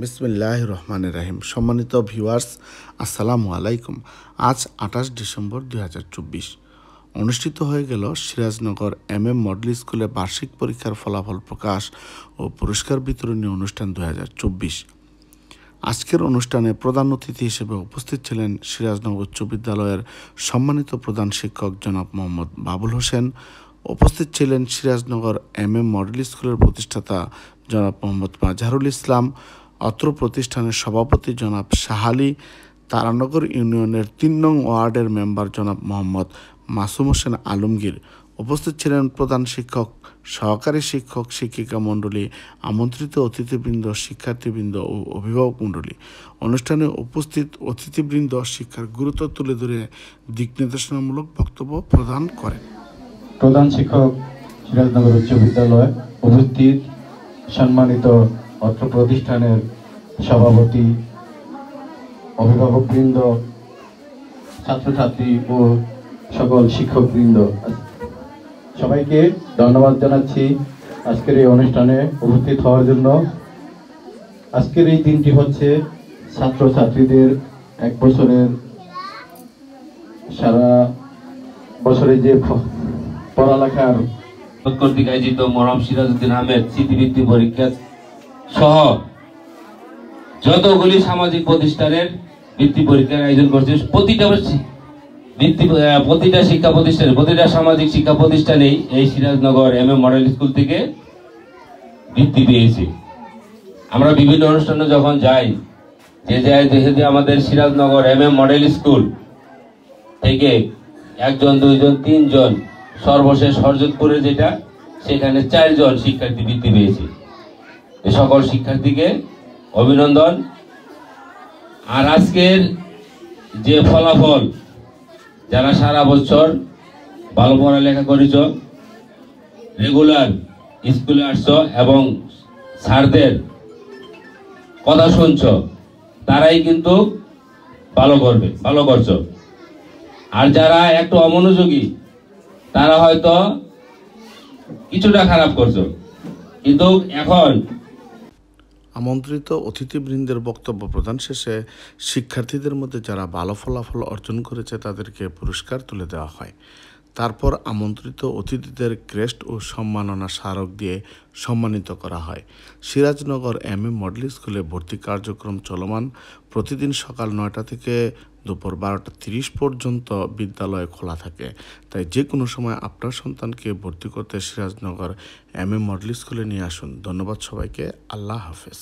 বিসমিল্লাহির রহমানির রহিম। সম্মানিত ভিউয়ার্স, আসসালামু আলাইকুম। আজ 28 ডিসেম্বর 2024 অনুষ্ঠিত হয়ে গেল সিরাজনগর MM মডেল স্কুলে বার্ষিক পরীক্ষার ফলাফল প্রকাশ ও পুরস্কার বিতরণী অনুষ্ঠান 2024। আজকের অনুষ্ঠানে প্রধান অতিথি হিসেবে উপস্থিত ছিলেন সিরাজনগর উচ্চ বিদ্যালয়ের সম্মানিত প্রধান শিক্ষক জনাব মোহাম্মদ বাবুল হোসেন। উপস্থিত ছিলেন সিরাজনগর MM মডেল স্কুলের প্রতিষ্ঠাতা জনাব মোহাম্মদ মাজহারুল ইসলাম, অত্র প্রতিষ্ঠানের সভাপতি জনাব শাহালি, তারানগর ইউনিয়নের 3 নং ওয়ার্ডের মেম্বার জনাব মোহাম্মদ মাসুম হোসেন আলমগীর। উপস্থিত ছিলেন প্রধান শিক্ষক, সহকারী শিক্ষক, শিক্ষিকা মণ্ডলী, আমন্ত্রিত অতিথিবৃন্দ, শিক্ষার্থীবৃন্দ ও অভিভাবক মণ্ডলী। অনুষ্ঠানে উপস্থিত অতিথিবৃন্দ শিক্ষার গুরুত্ব তুলে ধরে দিক নির্দেশনামূলক বক্তব্য প্রদান করেন। প্রধান শিক্ষক সিরাজনগর উচ্চ বিদ্যালয়, উপস্থিত সম্মানিত অত্র প্রতিষ্ঠানের সভাপতি, অভিভাবকবৃন্দ, ছাত্রছাত্রী ও সকল শিক্ষকবৃন্দ, সবাইকে ধন্যবাদ জানাচ্ছি আজকের এই অনুষ্ঠানে উপস্থিত হওয়ার জন্য। আজকের এই দিনটি হচ্ছে ছাত্রছাত্রীদের এক বছরের সারা বছরে যে পড়ালেখার কর্তৃক আয়োজিত মরম সিরাজউদ্দিন আহমেদ স্মৃতিবৃত্তি পরীক্ষা সহ যতগুলি সামাজিক প্রতিষ্ঠানের বৃত্তি পরীক্ষার আয়োজন করছে। প্রতিটা শিক্ষা প্রতিষ্ঠানে, প্রতিটা সামাজিক শিক্ষা প্রতিষ্ঠানেই এই সিরাজনগর MM মডেল স্কুল থেকে বৃত্তি পেয়েছে। আমরা বিভিন্ন অনুষ্ঠানে যখন যাই, যে আমাদের সিরাজনগর MM মডেল স্কুল থেকে 1 জন 2 জন 3 জন, সর্বশেষ হরজতপুরে যেটা, সেখানে 4 জন শিক্ষার্থী বৃত্তি পেয়েছে। এই সকল শিক্ষার্থীকে অভিনন্দন। আর আজকের যে ফলাফল, যারা সারা বছর ভালো পড়ালেখা করেছ, রেগুলার স্কুলে আসছ এবং স্যারদের কথা শুনছ, তারাই কিন্তু ভালো করছো। আর যারা একটু অমনোযোগী, তারা হয়তো কিছুটা খারাপ করছো। কিন্তু এখন আমন্ত্রিত অতিথিবৃন্দের বক্তব্য প্রদান শেষে শিক্ষার্থীদের মধ্যে যারা ভালো ফলাফল অর্জন করেছে তাদেরকে পুরস্কার তুলে দেওয়া হয়। তারপর আমন্ত্রিত অতিথিদের ক্রেস্ট ও সম্মাননা স্মারক দিয়ে সম্মানিত করা হয়। সিরাজনগর MM মডেল স্কুলে ভর্তি কার্যক্রম চলমান। প্রতিদিন সকাল 9টা থেকে দুপুর 12:30 পর্যন্ত বিদ্যালয় খোলা থাকে। তাই যে কোনো সময় আপনার সন্তানকে ভর্তি করতে সিরাজনগর MM মডেল স্কুলে নিয়ে আসুন। ধন্যবাদ সবাইকে। আল্লাহ হাফেজ।